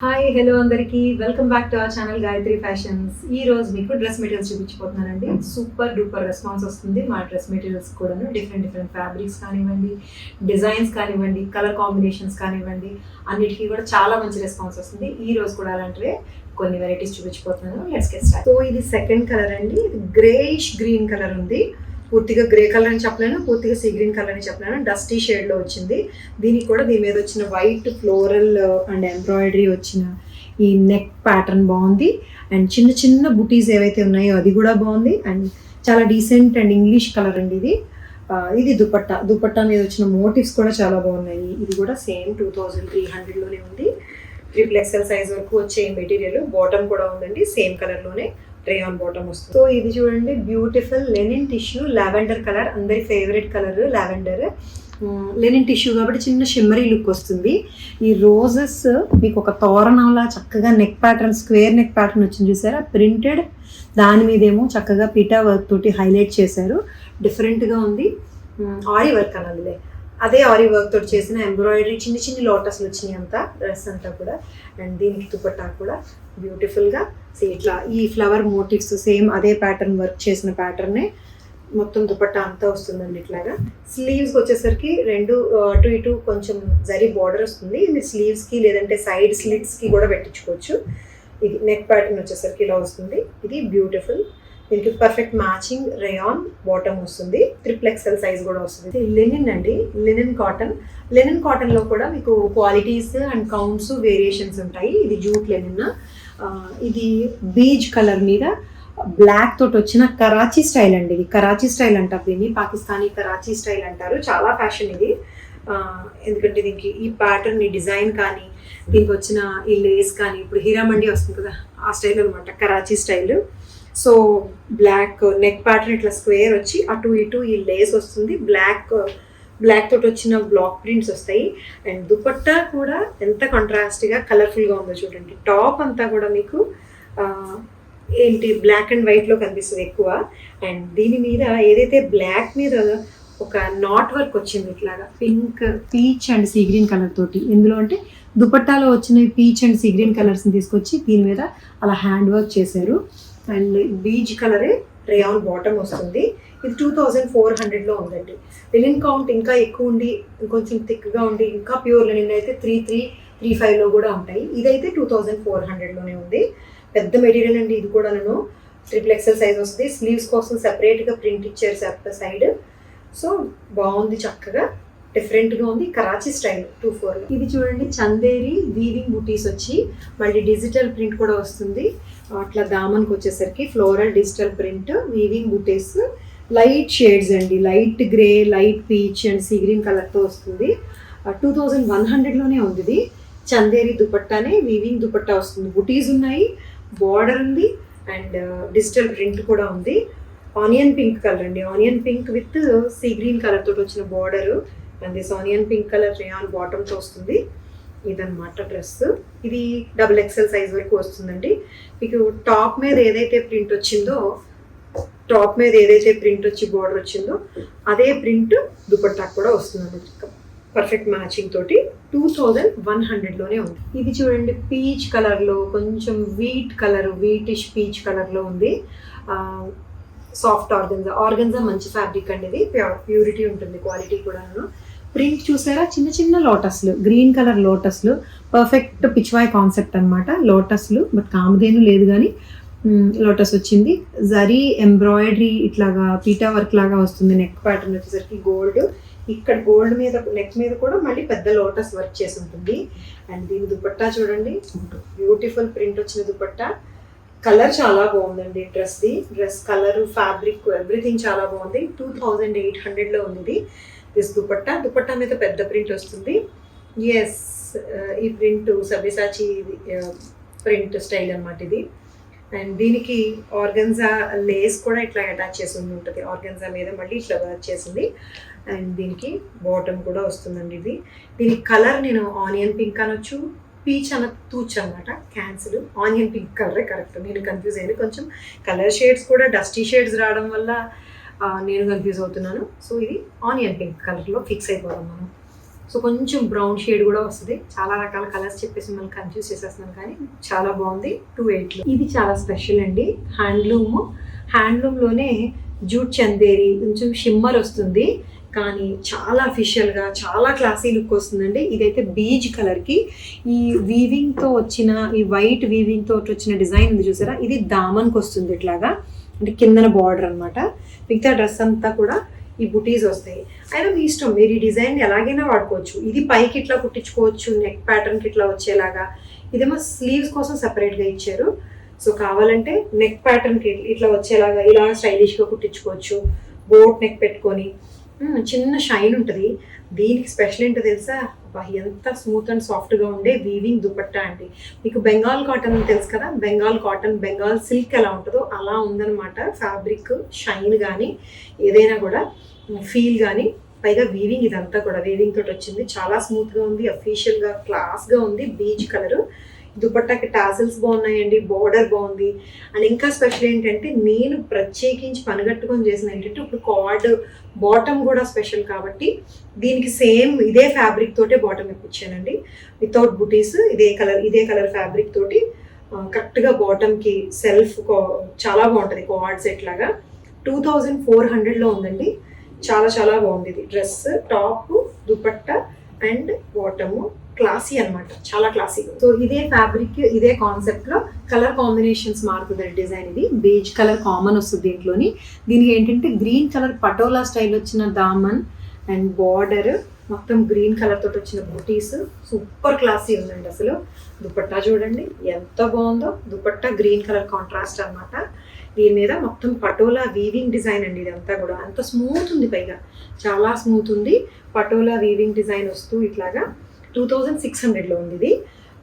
Hi hello అందరికీ welcome back to our channel Gayatri fashions. ఈ రోజు మీకు డ్రెస్ మెటీరియల్స్ చూపించిపోతున్నానండి. సూపర్ డూపర్ రెస్పాన్స్ వస్తుంది మా డ్రెస్ మెటీరియల్స్ కూడాను. డిఫరెంట్ ఫ్యాబ్రిక్స్ కానివ్వండి, డిజైన్స్ కానివ్వండి, కలర్ కాంబినేషన్స్ కానివ్వండి, అన్నిటికీ కూడా చాలా మంచి రెస్పాన్స్ వస్తుంది. ఈ రోజు కూడా అలాంటివే కొన్ని వెరైటీస్ చూపించిపోతున్నాను. Let's get start. సో ఇది సెకండ్ కలర్ అండి. ఇది గ్రేయిష్ గ్రీన్ కలర్ ఉంది. పూర్తిగా గ్రే కలర్ అని చెప్పలేను, పూర్తిగా సీ గ్రీన్ కలర్ అని చెప్పలేను. డస్టీ షేడ్లో వచ్చింది. దీనికి కూడా దీని మీద వచ్చిన వైట్ ఫ్లోరల్ అండ్ ఎంబ్రాయిడరీ వచ్చిన ఈ నెక్ ప్యాటర్న్ బాగుంది. అండ్ చిన్న చిన్న బుటీస్ ఏవైతే ఉన్నాయో అది కూడా బాగుంది. అండ్ చాలా డీసెంట్ అండ్ ఇంగ్లీష్ కలర్ అండి ఇది. ఇది దుపట్టా మీద వచ్చిన మోటివ్స్ కూడా చాలా బాగున్నాయి. ఇది కూడా సేమ్ 2300లోనే ఉంది. 3XL సైజ్ వరకు వచ్చే మెటీరియల్. బాటమ్ కూడా ఉందండి సేమ్ కలర్లోనే, రేయాన్ బాటమ్ వస్తుంది. సో ఇది చూడండి, beautiful linen tissue lavender colour. అందరి favourite colour lavender. Linen tissue కాబట్టి చిన్న షిమ్మరీ లుక్ వస్తుంది. ఈ రోజెస్ మీకు ఒక తోరణంలా చక్కగా neck pattern, square neck pattern వచ్చింది చూసారా, ప్రింటెడ్. దాని మీదేమో చక్కగా పీటా వర్క్ తోటి హైలైట్ చేశారు. డిఫరెంట్గా ఉంది. ఆరి వర్క్ అనాలిలే, అదే ఆరి వర్క్ తోటి చేసిన ఎంబ్రాయిడరీ, చిన్న చిన్న లోటస్లు వచ్చినాయి అంతా డ్రెస్ అంతా కూడా. అండ్ దీనికి దుపట్టా కూడా బ్యూటిఫుల్గా ఇట్లా ఈ ఫ్లవర్ మోటివ్స్ సేమ్ అదే ప్యాటర్న్ వర్క్ చేసిన ప్యాటర్నే మొత్తం దుపట్టా అంతా వస్తుందండి. ఇట్లాగా స్లీవ్స్కి వచ్చేసరికి రెండు అటు ఇటు కొంచెం జరీ బార్డర్ వస్తుంది. ఇది స్లీవ్స్కి లేదంటే సైడ్ స్లిట్స్కి కూడా పెట్టించుకోవచ్చు. ఇది నెక్ ప్యాటర్న్ వచ్చేసరికి ఇలా వస్తుంది. ఇది బ్యూటిఫుల్. దీనికి పర్ఫెక్ట్ మ్యాచింగ్ రేయాన్ బాటమ్ వస్తుంది. 3XL సైజ్ కూడా వస్తుంది. లెనిన్ అండి, లెనిన్ కాటన్. లెనిన్ కాటన్లో కూడా మీకు క్వాలిటీస్ అండ్ కౌంట్స్ వేరియేషన్స్ ఉంటాయి. ఇది జూట్ లెనిన్. ఇది బీజ్ కలర్ మీద బ్లాక్ తోటి వచ్చిన కరాచీ స్టైల్ అండి. ఇది కరాచీ స్టైల్ అంటారు దీన్ని, పాకిస్తానీ కరాచీ స్టైల్ అంటారు. చాలా ఫ్యాషన్ ఇది. ఎందుకంటే దీనికి ఈ ప్యాటర్న్, ఈ డిజైన్ కానీ, దీనికి వచ్చిన ఈ లేస్ కానీ, ఇప్పుడు హీరామండి వస్తుంది కదా ఆ స్టైల్ అనమాట, Karachi style. So black neck pattern ఇట్లా స్క్వేర్ వచ్చి అటు ఇటు ఈ లేస్ వస్తుంది. బ్లాక్ తోటి వచ్చిన బ్లాక్ ప్రింట్స్ వస్తాయి. అండ్ దుపట్టా కూడా ఎంత కాంట్రాస్ట్గా కలర్ఫుల్గా ఉందో చూడండి. టాప్ అంతా కూడా మీకు ఏంటి బ్లాక్ అండ్ వైట్లో కనిపిస్తుంది ఎక్కువ. అండ్ దీని మీద ఏదైతే బ్లాక్ మీద ఒక నాట్ వర్క్ వచ్చింది ఇట్లాగా, pink, peach and see green colour తోటి. ఎందులో అంటే దుపట్టాలో వచ్చిన పీచ్ అండ్ సీ గ్రీన్ కలర్స్ని తీసుకొచ్చి దీని మీద అలా హ్యాండ్ వర్క్ చేశారు. అండ్ బీజ్ కలరే రేయాన్ బాటమ్ వస్తుంది. ఇది 2400లో ఉందండి. లెనిన్ కౌంట్ ఇంకా ఎక్కువ ఉండి, కొంచెం థిక్గా ఉండి, ఇంకా ప్యూర్ లెనిన్ అయితే 3335లో కూడా ఉంటాయి. ఇదైతే 2400లోనే ఉంది. పెద్ద మెటీరియల్ అండి ఇది కూడా. 3XL సైజ్ వస్తుంది. స్లీవ్స్ కోసం సెపరేట్గా ప్రింట్ ఇచ్చారు సైడ్. సో బాగుంది, చక్కగా డిఫరెంట్గా ఉంది. కరాచీ స్టైల్ 24లో. ఇది చూడండి, చందేరి వీవింగ్ బుటీస్ వచ్చి మళ్ళీ డిజిటల్ ప్రింట్ కూడా వస్తుంది. అట్లా దామన్కి వచ్చేసరికి ఫ్లోరల్ డిజిటల్ ప్రింట్, వీవింగ్ బుటీస్, లైట్ షేడ్స్ అండి. Light grey, light peach and sea green కలర్తో వస్తుంది. 2100లోనే ఉంది ఇది. చందేరి దుపట్టానే, వీవింగ్ దుపట్టా వస్తుంది. బుటీస్ ఉన్నాయి, బార్డర్ ఉంది, అండ్ డిజిటల్ ప్రింట్ కూడా ఉంది. ఆనియన్ పింక్ కలర్ అండి. Onion pink with sea green colour తోటి వచ్చిన border. And this onion pink colour rayon బాటమ్తో వస్తుంది. ఇదన్నమాట డ్రెస్. ఇది XXL సైజ్ వరకు వస్తుందండి. మీకు టాప్ మీద ఏదైతే ప్రింట్ వచ్చిందో, టాప్ మీద ఏదైతే ప్రింట్ వచ్చి బార్డర్ వచ్చిందో అదే ప్రింట్ దుపట్టా కూడా వస్తుందండి. పర్ఫెక్ట్ మ్యాచింగ్ తోటి 2100లోనే ఉంది. ఇది చూడండి, పీచ్ కలర్లో కొంచెం వీటిష్ పీచ్ కలర్లో ఉంది. సాఫ్ట్ ఆర్గన్జా మంచి ఫ్యాబ్రిక్ అండి. ఇది ప్యూరిటీ ఉంటుంది, క్వాలిటీ కూడాను. ప్రింట్ చూసారా, చిన్న చిన్న లోటస్లు, గ్రీన్ కలర్ లోటస్లు. పర్ఫెక్ట్ పిచ్వాయ్ కాన్సెప్ట్ అనమాట లోటస్లు. బట్ కామధేను లేదు కానీ లోటస్ వచ్చింది. జరీ ఎంబ్రాయిడరీ ఇట్లాగా పీటా వర్క్ లాగా వస్తుంది. నెక్ ప్యాటర్న్ వచ్చేసరికి గోల్డ్. ఇక్కడ గోల్డ్ మీద నెక్ మీద కూడా మళ్ళీ పెద్ద లోటస్ వర్క్ చేసి ఉంటుంది. అండ్ దీని దుపట్టా చూడండి, బ్యూటిఫుల్ ప్రింట్ వచ్చిన దుపట్టా. కలర్ చాలా బాగుందండి డ్రెస్ కలర్, ఫ్యాబ్రిక్, ఎవ్రీథింగ్ చాలా బాగుంది. 2800లో ఉంది దిస్ దుపట్టా మీద పెద్ద ప్రింట్ వస్తుంది. ఎస్, ఈ ప్రింట్ సబ్యసాచి ప్రింట్ స్టైల్ అనమాట ఇది. అండ్ దీనికి ఆర్గన్జా లేస్ కూడా ఇట్లా అటాచ్ చేసి ఉంటుంది. ఆర్గన్జా మీద మళ్ళీ ఇట్లా వర్క్ చేసింది. అండ్ దీనికి బాటమ్ కూడా వస్తుందండి ఇది. దీనికి కలర్ నేను ఆనియన్ పింక్ అనొచ్చు, పీచ్ తూచ్ అనమాట, క్యాన్సిల్. ఆనియన్ పింక్ కలరే కరెక్ట్. నేను కన్ఫ్యూజ్ అయ్యింది. కొంచెం కలర్ షేడ్స్ కూడా డస్టీ షేడ్స్ రావడం వల్ల నేను కన్ఫ్యూజ్ అవుతున్నాను. సో ఇది ఆనియన్ పింక్ కలర్లో ఫిక్స్ అయిపోదాం మనం. సో కొంచెం బ్రౌన్ షేడ్ కూడా వస్తుంది. చాలా రకాల కలర్స్ చెప్పేసి మిమ్మల్ని కన్ఫ్యూజ్ చేసేస్తున్నాను, కానీ చాలా బాగుంది. 280. ఇది చాలా స్పెషల్ అండి. హ్యాండ్లూమ్లోనే జూట్ చందేరి, కొంచెం షిమ్మర్ వస్తుంది, కానీ చాలా అఫీషియల్గా చాలా క్లాసీ లుక్ వస్తుందండి. ఇదైతే బీజ్ కలర్కి ఈ వీవింగ్తో వచ్చిన, ఈ వైట్ వీవింగ్తో వచ్చిన డిజైన్ ఉంది చూసారా, ఇది దామన్కి వస్తుంది ఇట్లాగా, అంటే కిందన బార్డర్ అనమాట. మిగతా డ్రెస్ అంతా కూడా ఈ బుటీస్ వస్తాయి. అయినా మీ ఇష్టం, మీరు ఈ డిజైన్ ఎలాగైనా వాడుకోవచ్చు. ఇది పైకి ఇట్లా కుట్టించుకోవచ్చు, నెక్ ప్యాటర్న్కి ఇట్లా వచ్చేలాగా. ఇదేమో స్లీవ్స్ కోసం సెపరేట్గా ఇచ్చారు. సో కావాలంటే నెక్ ప్యాటర్న్కి ఇట్లా వచ్చేలాగా ఇలా స్టైలిష్గా కుట్టించుకోవచ్చు. బోట్ నెక్ పెట్టుకొని చిన్న షైన్ ఉంటుంది. దీనికి స్పెషల్ ఏంటో తెలుసా, ఎంత స్మూత్ అండ్ సాఫ్ట్గా ఉండే వీవింగ్ దుపట్టా అండి. మీకు బెంగాల్ కాటన్ తెలుసు కదా, బెంగాల్ కాటన్, బెంగాల్ సిల్క్ ఎలా ఉంటుందో అలా ఉందన్నమాట. ఫ్యాబ్రిక్ షైన్ కానీ ఏదైనా కూడా ఫీల్ కానీ, పైగా వీవింగ్ ఇదంతా కూడా వీవింగ్ తోటి వచ్చింది. చాలా స్మూత్గా ఉంది, అఫీషియల్గా క్లాస్గా ఉంది. Peach colour. దుపట్టాకి టాసిల్స్ బాగున్నాయండి, బార్డర్ బాగుంది. అండ్ ఇంకా స్పెషల్ ఏంటంటే, నేను ప్రత్యేకించి పనిగట్టుకొని చేసిన ఏంటంటే, ఇప్పుడు కార్డ్ బాటమ్ కూడా స్పెషల్ కాబట్టి దీనికి సేమ్ ఇదే ఫ్యాబ్రిక్ తోటే బాటమ్ ఇప్పించానండి, వితౌట్ బుటీస్. ఇదే కలర్ ఫ్యాబ్రిక్ తోటి కరెక్ట్గా బాటమ్కి సెల్ఫ్ చాలా బాగుంటుంది. కార్డ్ సెట్ లాగా 2400లో ఉందండి. చాలా చాలా బాగుంది ఇది. Dress, top, dupatta and bottom classy అనమాట, చాలా క్లాసీ. సో ఇదే ఫ్యాబ్రిక్, ఇదే కాన్సెప్ట్ లో కలర్ కాంబినేషన్స్ మారుతుంది డిజైన్. ఇది బేజ్ కలర్ కామన్ వస్తుంది దీంట్లోని. దీనికి ఏంటంటే గ్రీన్ కలర్ పటోలా స్టైల్ వచ్చిన దామన్ అండ్ బార్డర్ మొత్తం గ్రీన్ కలర్ తోటి వచ్చిన బూటీస్. సూపర్ క్లాసీ ఉందండి అసలు. దుపట్టా చూడండి ఎంత బాగుందో. దుపట్టా గ్రీన్ కలర్ కాంట్రాస్ట్ అనమాట. దీని మీద మొత్తం పటోలా వీవింగ్ డిజైన్ అండి. ఇదంతా కూడా అంత స్మూత్ ఉంది, పైగా చాలా స్మూత్ ఉంది. పటోలా వీవింగ్ డిజైన్ వస్తూ ఇట్లాగా 2600లో ఉంది. ఇది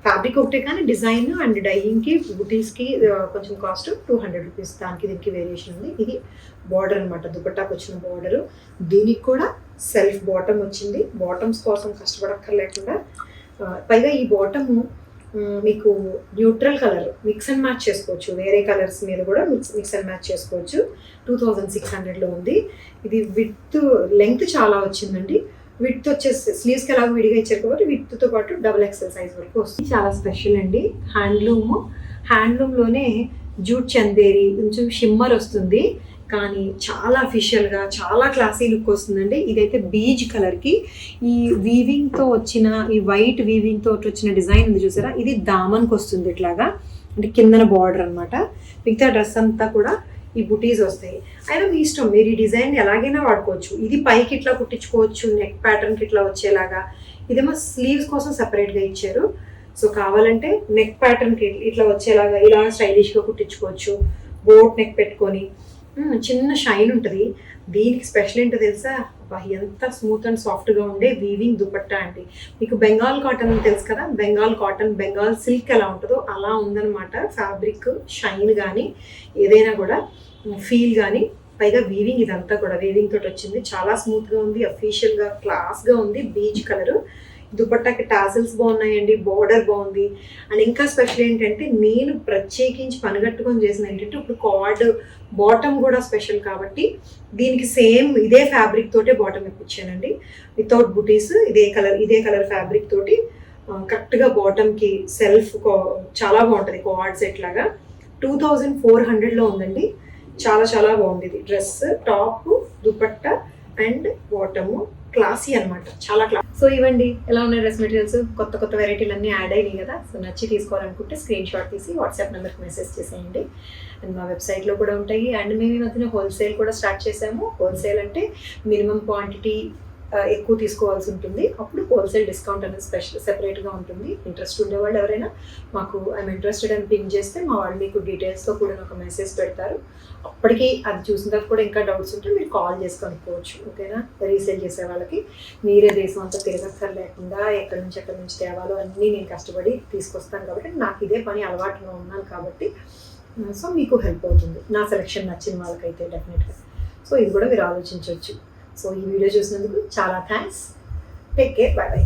ఫ్యాబ్రిక్ ఒకటే, కానీ డిజైన్ అండ్ డైయింగ్కి, బుటీస్కి కొంచెం కాస్ట్ 200 రూపీస్. దానికి దీనికి వేరియేషన్ ఉంది. ఇది బార్డర్ అనమాట, దుపట్టాకు వచ్చిన బార్డరు. దీనికి కూడా సెల్ఫ్ బాటమ్ వచ్చింది. బాటమ్స్ కోసం కష్టపడక్కర్లేకుండా, పైగా ఈ బాటము మీకు neutral colour mix and match చేసుకోవచ్చు. వేరే కలర్స్ మీద కూడా మిక్స్ అండ్ మ్యాచ్ చేసుకోవచ్చు. 2600లో ఉంది. ఇది విత్ లెంగ్త్ చాలా వచ్చిందండి. విత్ వచ్చేసి స్లీవ్స్కి ఎలాగో విడిగా ఇచ్చారు కాబట్టి విత్తో పాటు XXL సైజ్ వరకు వస్తుంది. చాలా స్పెషల్ అండి. హ్యాండ్లూమ్లోనే జూట్ చందేరి, కొంచెం షిమ్మర్ వస్తుంది, కానీ చాలా అఫీషియల్గా చాలా క్లాసీ లుక్ వస్తుందండి. ఇదైతే బీజ్ కలర్కి ఈ వీవింగ్తో వచ్చిన, ఈ వైట్ వీవింగ్తో వచ్చిన డిజైన్ ఉంది చూసారా, ఇది దామన్కి వస్తుంది ఇట్లాగా, అంటే కిందన బార్డర్ అనమాట. మిగతా డ్రెస్ అంతా కూడా ఈ బుటీస్ వస్తాయి. అయినా మీ ఇష్టం, మీరు ఈ డిజైన్ ఎలాగైనా వాడుకోవచ్చు. ఇది పైకి ఇట్లా కుట్టించుకోవచ్చు, నెక్ ప్యాటర్న్కి ఇట్లా వచ్చేలాగా. ఇదేమో స్లీవ్స్ కోసం సెపరేట్గా ఇచ్చారు. సో కావాలంటే నెక్ ప్యాటర్న్కి ఇట్లా వచ్చేలాగా ఇలా స్టైలిష్గా కుట్టించుకోవచ్చు. బోట్ నెక్ పెట్టుకొని చిన్న షైన్ ఉంటుంది. దీనికి స్పెషల్ ఏంటో తెలుసా, ఎంత స్మూత్ అండ్ సాఫ్ట్గా ఉండే వీవింగ్ దుపట్టా అండి. మీకు బెంగాల్ కాటన్ తెలుసు కదా, బెంగాల్ కాటన్, బెంగాల్ సిల్క్ ఎలా ఉంటుందో అలా ఉందన్నమాట. ఫ్యాబ్రిక్ షైన్ కానీ ఏదైనా కూడా ఫీల్ కానీ, పైగా వీవింగ్ ఇదంతా కూడా వీవింగ్ తోటి వచ్చింది. చాలా స్మూత్గా ఉంది, అఫీషియల్గా క్లాస్గా ఉంది. Peach colour. దుపట్టాకి టాసిల్స్ బాగున్నాయండి, బార్డర్ బాగుంది. అండ్ ఇంకా స్పెషల్ ఏంటంటే, నేను ప్రత్యేకించి పనిగట్టుకొని చేసిన ఏంటంటే, ఇప్పుడు కార్డ్ బాటమ్ కూడా స్పెషల్ కాబట్టి దీనికి సేమ్ ఇదే ఫ్యాబ్రిక్ తోటే బాటమ్ ఇప్పించానండి, వితౌట్ బుటీస్. ఇదే కలర్ ఫ్యాబ్రిక్ తోటి కరెక్ట్గా బాటమ్కి సెల్ఫ్ చాలా బాగుంటుంది. కార్డ్ సెట్ లాగా 2400లో ఉందండి. చాలా చాలా బాగుంది ఇది. Dress, top, dupatta and bottom classy అనమాట, చాలా క్లాస్. సో ఇవ్వండి ఎలా ఉన్నాయి డ్రెస్ మెటీరియల్స్. కొత్త వెరైటీలు అన్నీ యాడ్ అయినాయి కదా. సో నచ్చి తీసుకోవాలనుకుంటే స్క్రీన్ షాట్ తీసి వాట్సాప్ నెంబర్కి మెసేజ్ చేసేయండి. అండ్ మా వెబ్సైట్లో కూడా ఉంటాయి. అండ్ మేము ఈ మధ్యన హోల్సేల్ కూడా స్టార్ట్ చేసాము. హోల్సేల్ అంటే మినిమం క్వాంటిటీ ఎక్కువ తీసుకోవాల్సి ఉంటుంది. అప్పుడు హోల్సేల్ డిస్కౌంట్ అనేది సెపరేట్గా ఉంటుంది. ఇంట్రెస్ట్ ఉండేవాళ్ళు ఎవరైనా మాకు ఐఎమ్ ఇంట్రెస్టెడ్ అని పింక్ చేస్తే మా వాళ్ళు మీకు డీటెయిల్స్తో కూడా ఒక మెసేజ్ పెడతారు. అప్పటికి అది చూసిన తర్వాత కూడా ఇంకా డౌట్స్ ఉంటే మీరు కాల్ చేసి కనుక్కోవచ్చు. ఓకేనా. రీసేల్ చేసే వాళ్ళకి మీరే దేశం అంతా తిరగక్కర్ లేకుండా ఎక్కడి నుంచి తేవాలో అన్నీ నేను కష్టపడి తీసుకొస్తాను కాబట్టి, నాకు ఇదే పని అలవాటుగా ఉన్నాను కాబట్టి, సో మీకు హెల్ప్ అవుతుంది. నా సెలెక్షన్ నచ్చిన వాళ్ళకైతే డెఫినెట్గా. సో ఇది కూడా మీరు ఆలోచించవచ్చు. సో ఈ వీడియో చూసినందుకు చాలా thanks. Take care. By by.